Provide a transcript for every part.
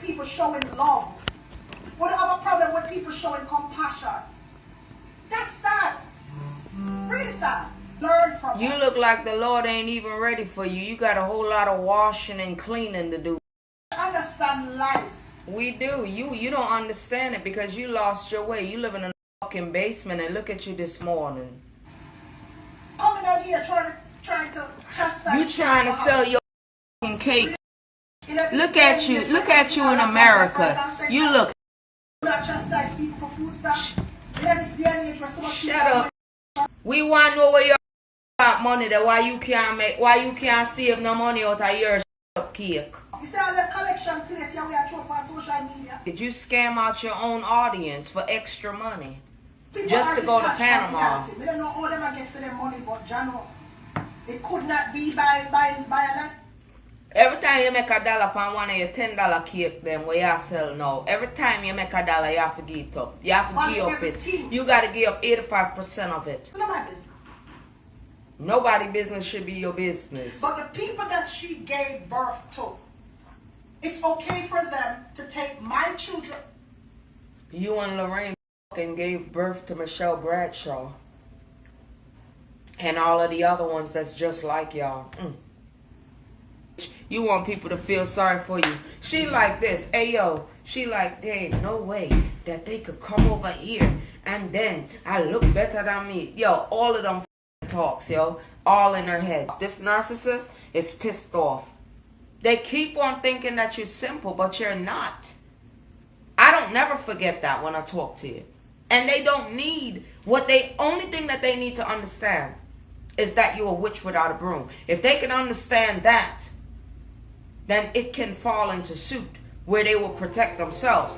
people showing love? What do you have a problem with people showing compassion? That's sad. Really sad. Learn from you. Look like the Lord ain't even ready for you. You got a whole lot of washing and cleaning to do. Understand life. We do. You don't understand it because you lost your way. You live in a fucking basement and look at you this morning. Coming out here trying to chastise. You trying to sell your fucking cake. Look at you. Look at you in America. You look. Chastise people for food stuff. Shut up. We want to know where you got money that why you can't save no money out of your cake. You see all the collection plates here we are throwing on social media. Did you scam out your own audience for extra money? People just to go to Panama? We don't know how them are getting for their money, but Jano, it could not be by a every time you make $1 on one of your $10 cake them where you sell now, every time you make $1 you have to give it up. You have to give up it. You got to give up 85% of it. It's not my business. Nobody's business should be your business. But the people that she gave birth to, it's okay for them to take my children. You and Lorraine fucking gave birth to Michelle Bradshaw. And all of the other ones that's just like y'all. You want people to feel sorry for you. She like this. Hey, yo. She like, there ain't no way that they could come over here and then I look better than me. Yo, all of them talks, yo. All in her head. This narcissist is pissed off. They keep on thinking that you're simple, but you're not. I don't never forget that when I talk to you. And they don't need only thing that they need to understand is that you're a witch without a broom. If they can understand that, then it can fall into suit where they will protect themselves.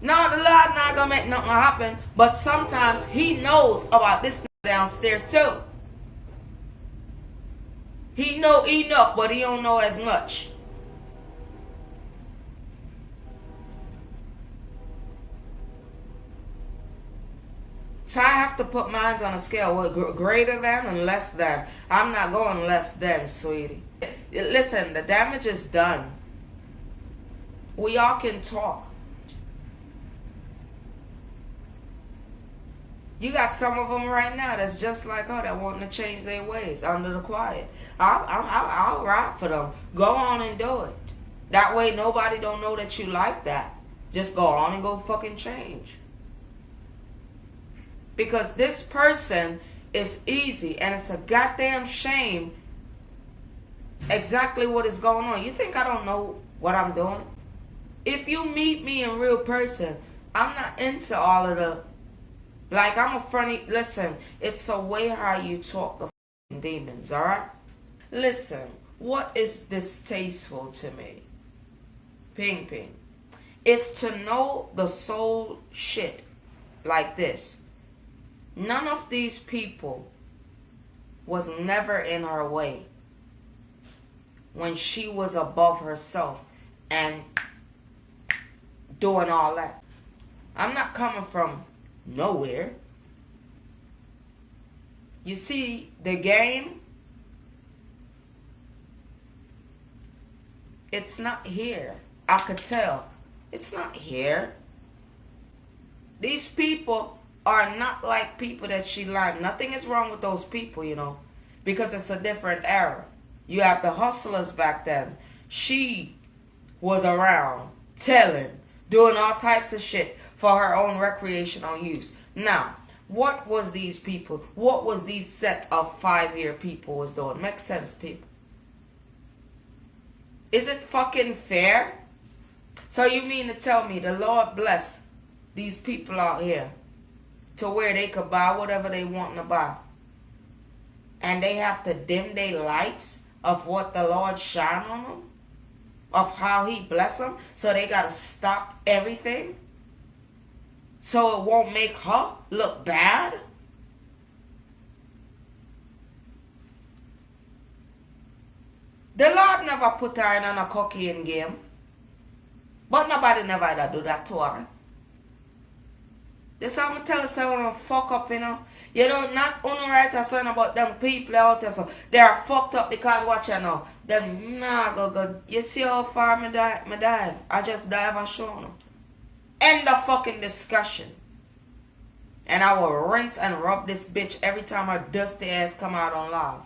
No, the Lord not gonna make nothing happen, but sometimes he knows about this downstairs too. He know enough, but he don't know as much. So I have to put mine on a scale. What, greater than and less than? I'm not going less than, sweetie. Listen, the damage is done. We all can talk. You got some of them right now that's just like her that wanting to change their ways under the quiet. I'll ride for them. Go on and do it. That way nobody don't know that you like that. Just go on and go fucking change. Because this person is easy and it's a goddamn shame exactly what is going on. You think I don't know what I'm doing? If you meet me in real person, I'm not into all of the, like I'm a funny, listen, it's a way how you talk to demons, alright? Listen, what is distasteful to me? Ping ping. It's to know the soul shit like this. None of these people was never in her way when she was above herself and doing all that. I'm not coming from nowhere. You see, the game, it's not here. I could tell. It's not here. These people are not like people that she liked. Nothing is wrong with those people, you know, because it's a different era. You have the hustlers back then. She was around, telling, doing all types of shit for her own recreational use. Now, what was these people, what was these set of 5-year people was doing? Makes sense, people. Is it fucking fair? So you mean to tell me the Lord bless these people out here to where they could buy whatever they want to buy, and they have to dim their lights of what the Lord shine on them, of how he bless them, so they got to stop everything so it won't make her look bad? The Lord never put her in a cocaine game, but nobody never do that to her. This how I'm tell you, so I don't fuck up, you know. You don't not only write a song about them people out there, so they are fucked up because watch you know. Them nah go. You see how far me dive? I just dive and show no. End of fucking discussion. And I will rinse and rub this bitch every time her dusty ass come out on live.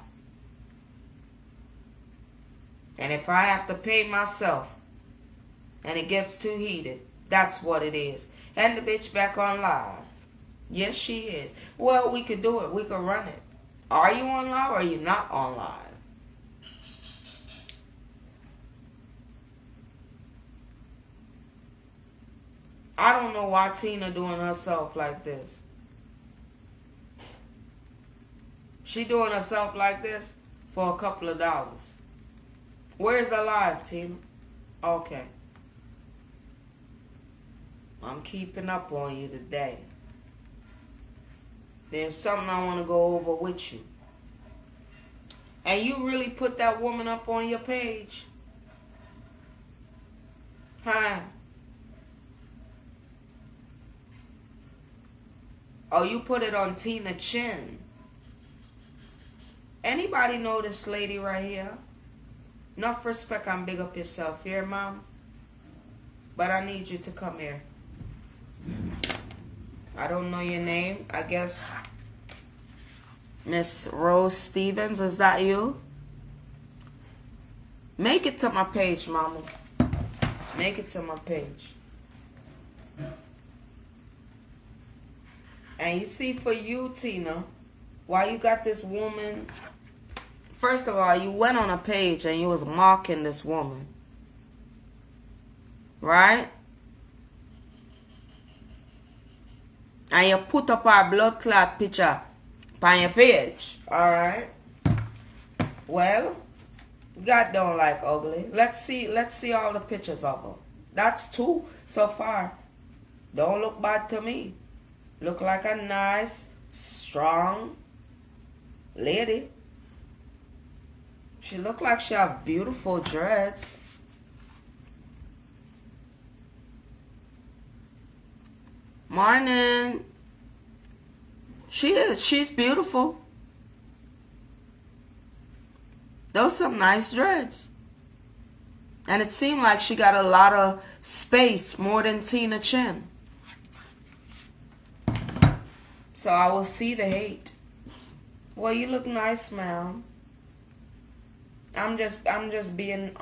And if I have to pay myself and it gets too heated, that's what it is. And the bitch back on live. Yes, she is. Well, we could do it. We could run it. Are you on live or are you not on live? I don't know why Tina doing herself like this. She doing herself like this for a couple of dollars. Where's the live, Tina? Okay. I'm keeping up on you today. There's something I want to go over with you. And you really put that woman up on your page? Huh? Oh, you put it on Tina Chin. Anybody know this lady right here? Enough respect and big up yourself. Here, mom? But I need you to come here. I don't know your name. I guess Miss Rose Stevens. Is that you? Make it to my page, mama. Make it to my page. And you see, for you, Tina, why you got this woman... First of all, you went on a page and you was mocking this woman. Right? And you put up our blood clot picture on your page. Alright? Well, God don't like ugly. Let's see all the pictures of her. That's 2 so far. Don't look bad to me. Look like a nice, strong lady. She look like she have beautiful dreads. Morning. She's beautiful. Those some nice dreads. And it seemed like she got a lot of space, more than Tina Chin. So I will see the hate. Well, you look nice, ma'am. I'm just being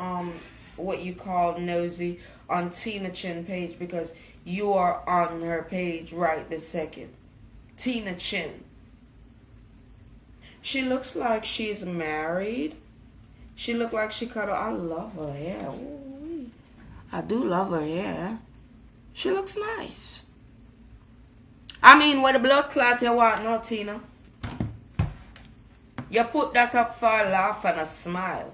what you call nosy on Tina Chin page because you are on her page right this second. Tina Chin. She looks like she's married. She look like she cut her. I love her hair. Ooh, I do love her hair. She looks nice. I mean, with the blood clot you want, no, Tina? You put that up for a laugh and a smile.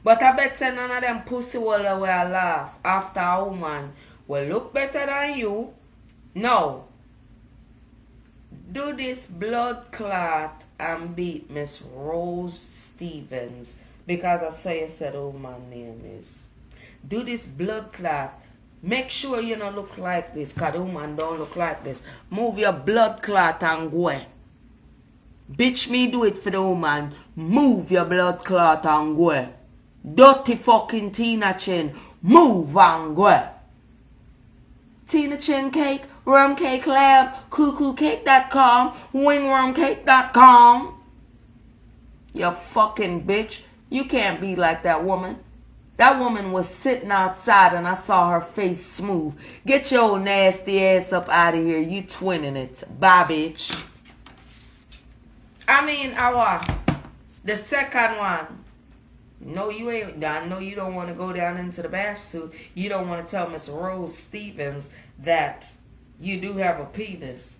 But I bet say none of them pussy will laugh after a woman will look better than you. No. Do this blood clot and beat Miss Rose Stevens. Because I say you said who my name is. Do this blood clot. Make sure you don't look like this. Because the woman don't look like this. Move your blood clot and go. Bitch, me do it for the woman. Move your blood clot and go. Dirty fucking Tina Chin. Move and go. Tina Chin Cake, Rum Cake Lab, CuckooCake.com, WingWormCake.com. You fucking bitch. You can't be like that woman. That woman was sitting outside and I saw her face smooth. Get your old nasty ass up out of here. You twinning it. Bye, bitch. I mean, the second one. No, you ain't. I know you don't want to go down into the bath suit. You don't want to tell Miss Rose Stevens that you do have a penis.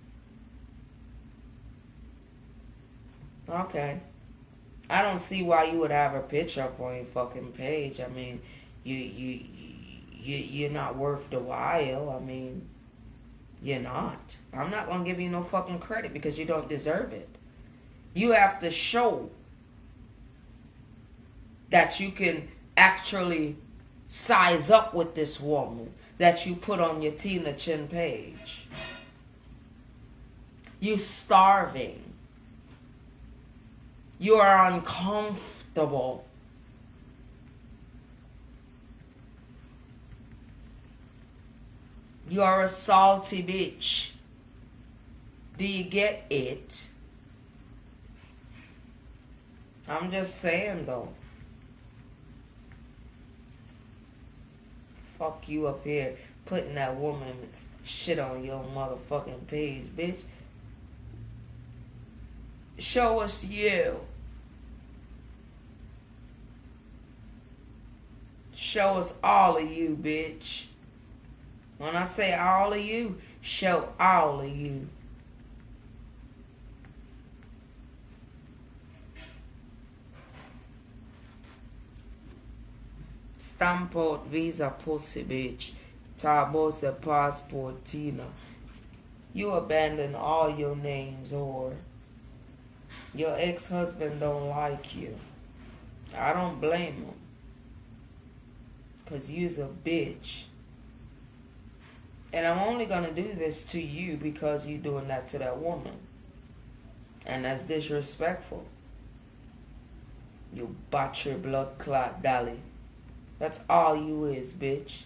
Okay. I don't see why you would have a picture up on your fucking page. I mean, you're not worth the while. I mean, you're not. I'm not gonna give you no fucking credit because you don't deserve it. You have to show that you can actually size up with this woman that you put on your Tina Chin page. You starving. You are uncomfortable. You are a salty bitch. Do you get it? I'm just saying though. Fuck you up here putting that woman shit on your motherfucking page, bitch. Show us you. Show us all of you, bitch. When I say all of you, show all of you. Stamp out visa pussy bitch. Tabose passport Tina. You abandon all your names, whore. Your ex-husband don't like you. I don't blame him. Cause you's a bitch. And I'm only gonna do this to you because you're doing that to that woman. And that's disrespectful. You butcher blood clot dolly. That's all you is, bitch.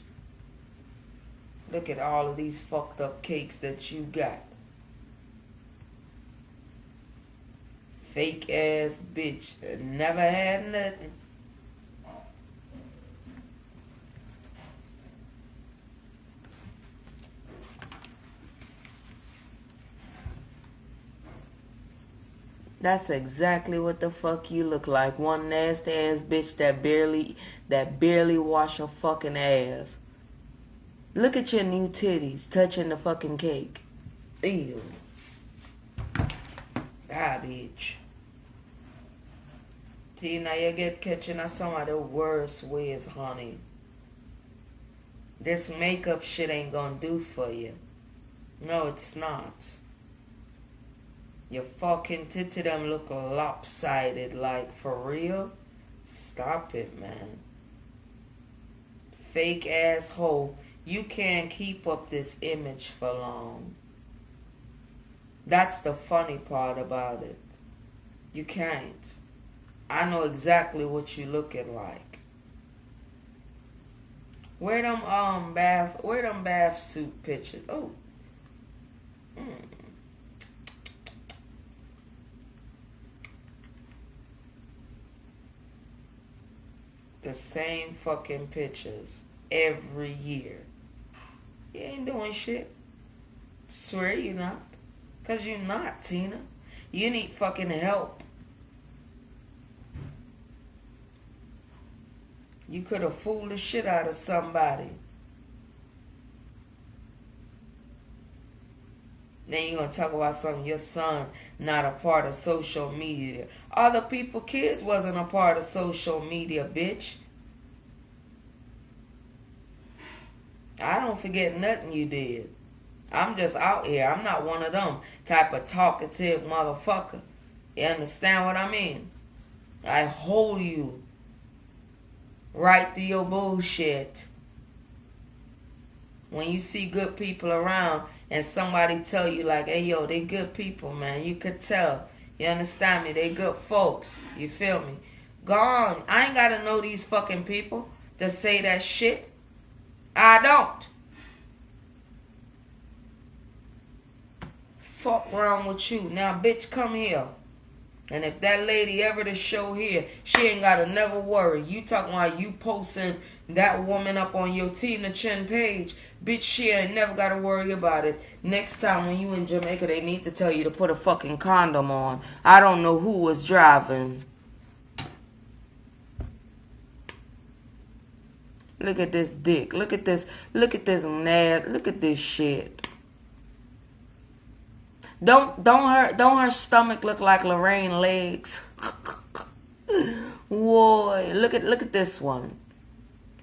Look at all of these fucked up cakes that you got. Fake ass bitch that never had nothing. That's exactly what the fuck you look like. One nasty ass bitch that barely wash her fucking ass. Look at your new titties touching the fucking cake. Ew. Ah, bitch. See, now you get catching us some of the worst ways, honey. This makeup shit ain't gonna do for you. No, it's not. Your fucking titty them look lopsided, like, for real? Stop it, man. Fake asshole. You can't keep up this image for long. That's the funny part about it. You can't. I know exactly what you looking like. Where them bath suit pictures? Oh. The same fucking pictures every year. You ain't doing shit. Swear you not. Cause you're not, Tina. You need fucking help. You could have fooled the shit out of somebody. Then you're gonna talk about something, your son not a part of social media. Other people, kids wasn't a part of social media, bitch. I don't forget nothing you did. I'm just out here. I'm not one of them type of talkative motherfucker. You understand what I mean? I hold you right through your bullshit. When you see good people around and somebody tell you like, hey, yo, they good people, man. You could tell. You understand me? They good folks. You feel me? Gone. I ain't got to know these fucking people that say that shit. I don't. Fuck wrong with you. Now, bitch, come here. And if that lady ever to show here, she ain't got to never worry. You talking about you posting that woman up on your Tina Chin page. Bitch, she ain't never got to worry about it. Next time when you in Jamaica, they need to tell you to put a fucking condom on. I don't know who was driving. Look at this dick. Look at this. Look at this nad. Look at this shit. Don't her stomach look like Lorraine legs? Boy, look at this one.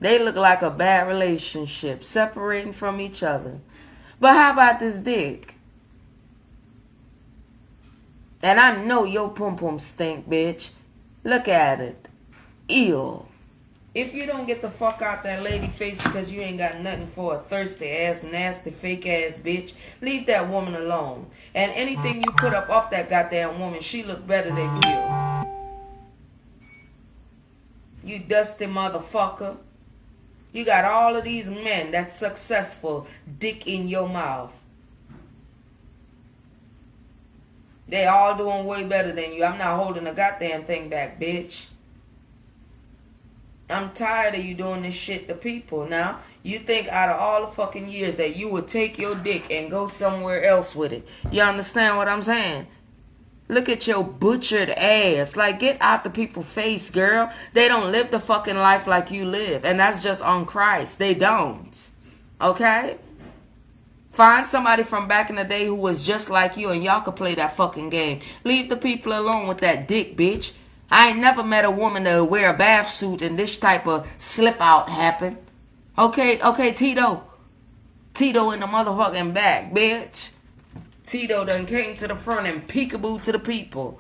They look like a bad relationship, separating from each other. But how about this dick? And I know your pum pum stink, bitch. Look at it. Ew. If you don't get the fuck out that lady face because you ain't got nothing for a thirsty ass, nasty, fake ass bitch, leave that woman alone. And anything you put up off that goddamn woman, she look better than you. You dusty motherfucker. You got all of these men that's successful, dick in your mouth. They all doing way better than you. I'm not holding a goddamn thing back, bitch. I'm tired of you doing this shit to people. Now, you think out of all the fucking years that you would take your dick and go somewhere else with it. You understand what I'm saying? Look at your butchered ass. Like, get out the people's face, girl. They don't live the fucking life like you live. And that's just on Christ. They don't. Okay? Find somebody from back in the day who was just like you and y'all could play that fucking game. Leave the people alone with that dick, bitch. I ain't never met a woman that would wear a bath suit and this type of slip out happen. Okay, Tito. Tito in the motherfucking back, bitch. Tito done came to the front and peekaboo to the people.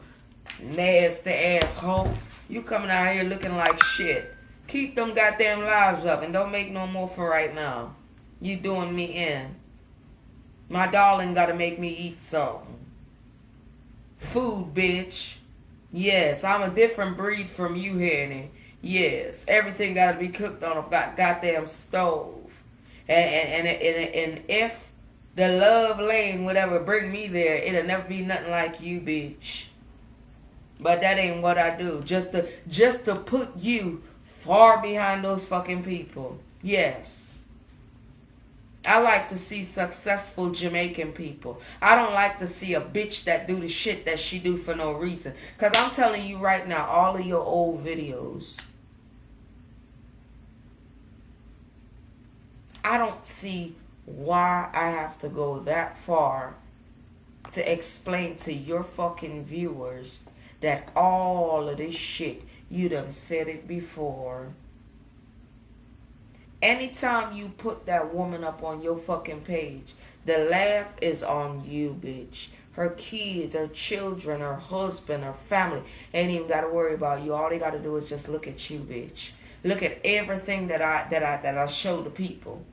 Nasty asshole. You coming out here looking like shit. Keep them goddamn lives up and don't make no more for right now. You doing me in. My darling gotta make me eat something. Food, bitch. Yes, I'm a different breed from you, Henny. Yes, everything gotta be cooked on a goddamn stove. And if the love lane would ever bring me there, it'll never be nothing like you, bitch. But that ain't what I do. Just to put you far behind those fucking people. Yes. I like to see successful Jamaican people. I don't like to see a bitch that do the shit that she do for no reason. Because I'm telling you right now, all of your old videos, I don't see why I have to go that far to explain to your fucking viewers that all of this shit, you done said it before. Anytime you put that woman up on your fucking page, the laugh is on you, bitch. Her kids, her children, her husband, her family ain't even got to worry about you. All they got to do is just look at you, bitch. Look at everything that I show the people,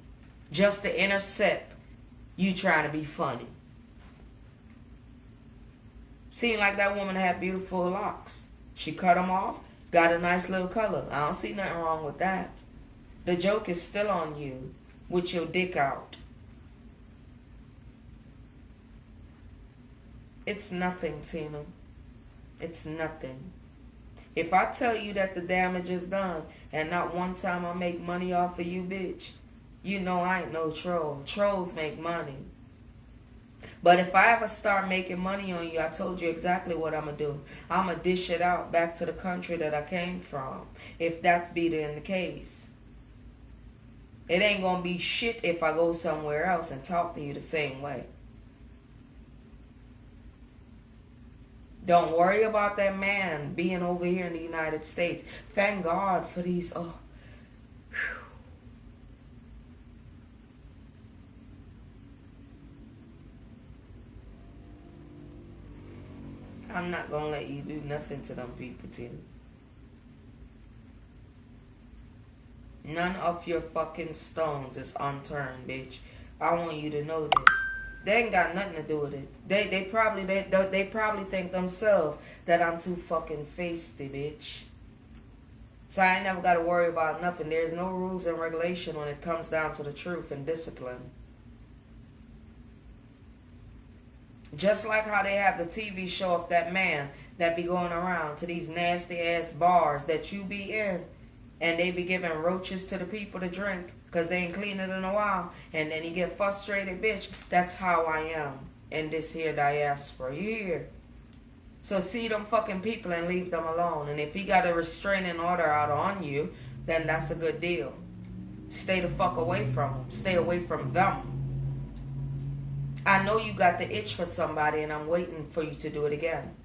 just to intercept you trying to be funny. Seemed like that woman had beautiful locks. She cut them off, got a nice little color. I don't see nothing wrong with that. The joke is still on you with your dick out. It's nothing, Tina. It's nothing. If I tell you that the damage is done and not one time I make money off of you, bitch, you know I ain't no troll. Trolls make money. But if I ever start making money on you, I told you exactly what I'm going to do. I'm going to dish it out back to the country that I came from, if that's be the case. It ain't going to be shit if I go somewhere else and talk to you the same way. Don't worry about that man being over here in the United States. Thank God for these. Oh, whew. I'm not going to let you do nothing to them people, Tina. None of your fucking stones is unturned, bitch. I want you to know this. They ain't got nothing to do with it. They probably think themselves that I'm too fucking feisty, bitch. So I ain't never got to worry about nothing. There's no rules and regulation when it comes down to the truth and discipline. Just like how they have the TV show of that man that be going around to these nasty ass bars that you be in. And they be giving roaches to the people to drink because they ain't cleaned it in a while. And then you get frustrated, bitch. That's how I am in this here diaspora. You hear? So see them fucking people and leave them alone. And if he got a restraining order out on you, then that's a good deal. Stay the fuck away from them. Stay away from them. I know you got the itch for somebody and I'm waiting for you to do it again.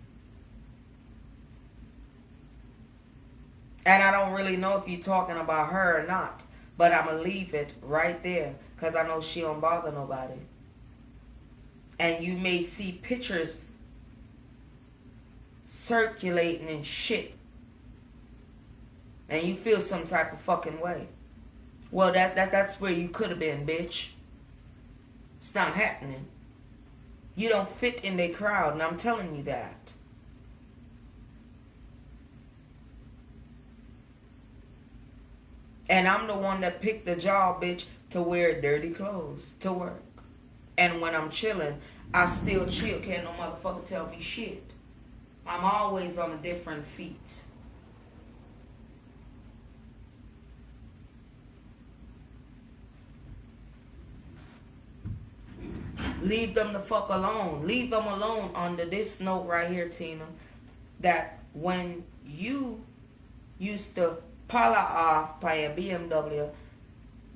And I don't really know if you're talking about her or not. But I'm going to leave it right there. Because I know she don't bother nobody. And you may see pictures circulating and shit and you feel some type of fucking way. Well, that's where you could have been, bitch. It's not happening. You don't fit in their crowd, and I'm telling you that. And I'm the one that picked the job, bitch, to wear dirty clothes to work. And when I'm chilling, I still chill. Can't no motherfucker tell me shit. I'm always on a different feet. Leave them the fuck alone. Leave them alone under this note right here, Tina. That when you used to pull off by a BMW,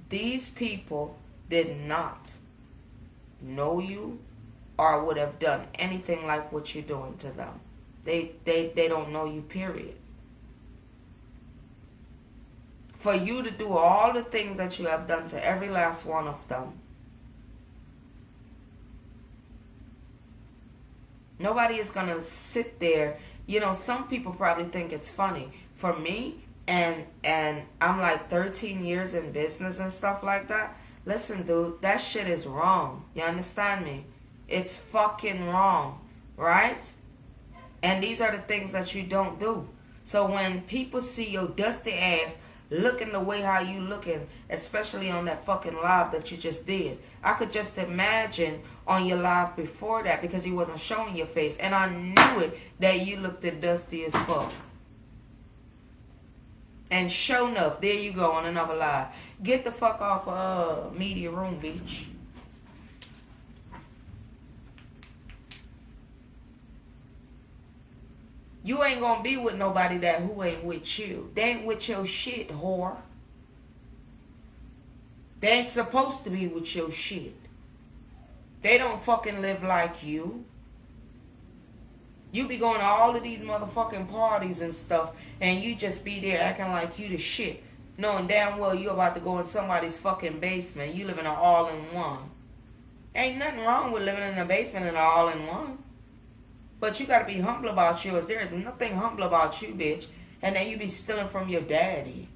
these people did not know you or would have done anything like what you're doing to them. They don't know you, period. For you to do all the things that you have done to every last one of them, nobody is going to sit there. You know, some people probably think it's funny. For me, and I'm like 13 years in business and stuff like that. Listen, dude, that shit is wrong. You understand me? It's fucking wrong, right? And these are the things that you don't do. So when people see your dusty ass looking the way how you looking, especially on that fucking live that you just did, I could just imagine on your live before that, because you wasn't showing your face, and I knew it that you looked dusty as fuck. And sure enough, there you go on another live. Get the fuck off media room, bitch. You ain't gonna be with nobody that who ain't with you. They ain't with your shit, whore. They ain't supposed to be with your shit. They don't fucking live like you. You be going to all of these motherfucking parties and stuff, and you just be there acting like you the shit, knowing damn well you about to go in somebody's fucking basement. You live in an all-in-one. Ain't nothing wrong with living in a basement in an all-in-one. But you gotta be humble about yours. There is nothing humble about you, bitch. And then you be stealing from your daddy.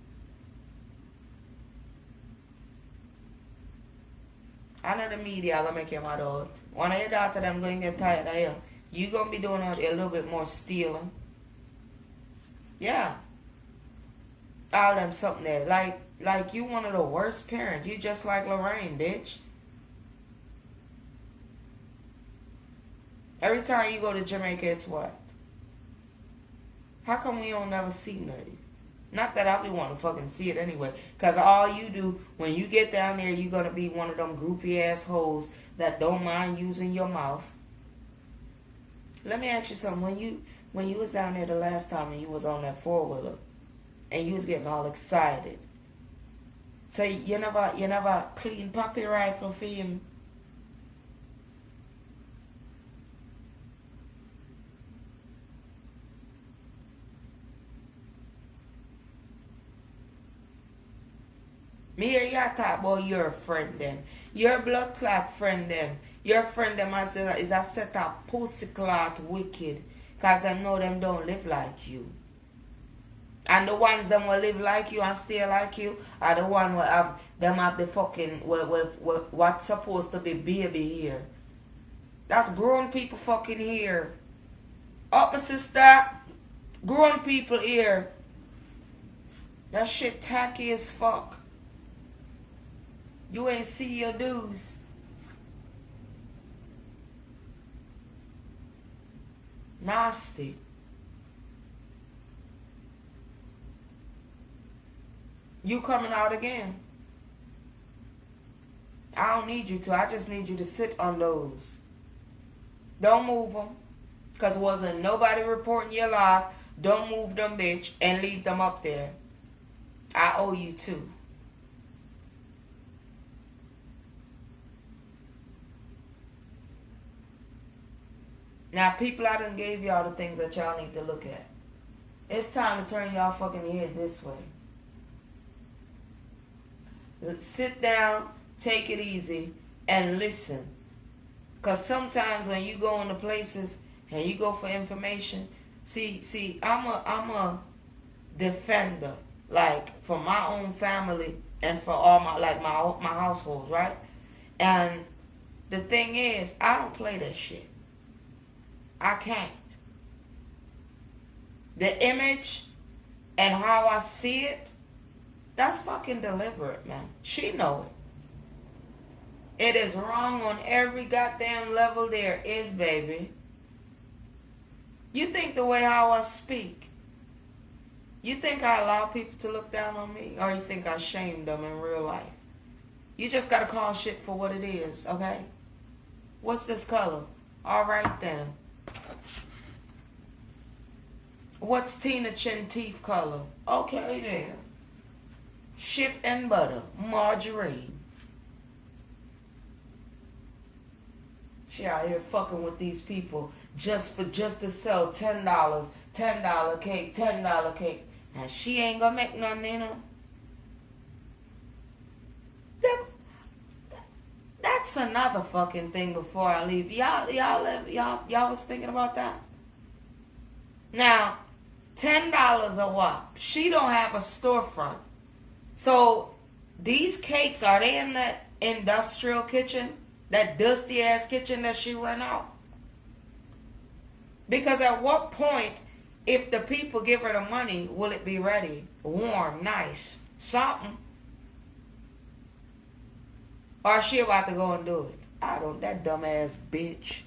I know the media, I'll make you my daughter. One of your daughter, them going to get tired of you. You gonna be doing a little bit more stealing. Yeah. All them something there. Like you one of the worst parents. You just like Lorraine, bitch. Every time you go to Jamaica, it's what? How come we don't never see nothing? Not that I be wanting to fucking see it anyway. Because all you do, when you get down there, you're going to be one of them groupie assholes that don't mind using your mouth. Let me ask you something. When you was down there the last time and you was on that four-wheeler, and you was getting all excited, so you never clean puppy rifle for him? Me hear you talk about your friend them. Your blood clot friend them. Your friend them is a set of pussy clot wicked. Because them know them don't live like you. And the ones them will live like you and stay like you are the one who have the fucking what's supposed to be baby here. That's grown people fucking here. Up my sister. Grown people here. That shit tacky as fuck. You ain't see your dues. Nasty. You coming out again. I don't need you to. I just need you to sit on those. Don't move them. Because wasn't nobody reporting your life. Don't move them, bitch. And leave them up there. I owe you too. Now, people, I done gave y'all the things that y'all need to look at. It's time to turn y'all fucking head this way. Sit down, take it easy, and listen. Because sometimes when you go into places and you go for information, see, I'm a defender. like for my own family and for all my like my household, right? And the thing is, I don't play that shit. I can't. The image and how I see it, that's fucking deliberate, man. She know it. It is wrong on every goddamn level there is, baby. You think the way how I speak, you think I allow people to look down on me? Or you think I shame them in real life? You just gotta call shit for what it is, okay? What's this color? Alright then. What's Tina Chin teeth color? Okay then. Shift and butter. Margarine. She out here fucking with these people just to sell $10, $10 cake, $10 cake. And she ain't gonna make nothing in her. That's another fucking thing before I leave. Y'all was thinking about that? Now, $10 or what? She don't have a storefront. So, these cakes, are they in that industrial kitchen? That dusty ass kitchen that she run out? Because at what point, if the people give her the money, will it be ready? Warm, nice, something? Or is she about to go and do it? I don't, that dumbass bitch.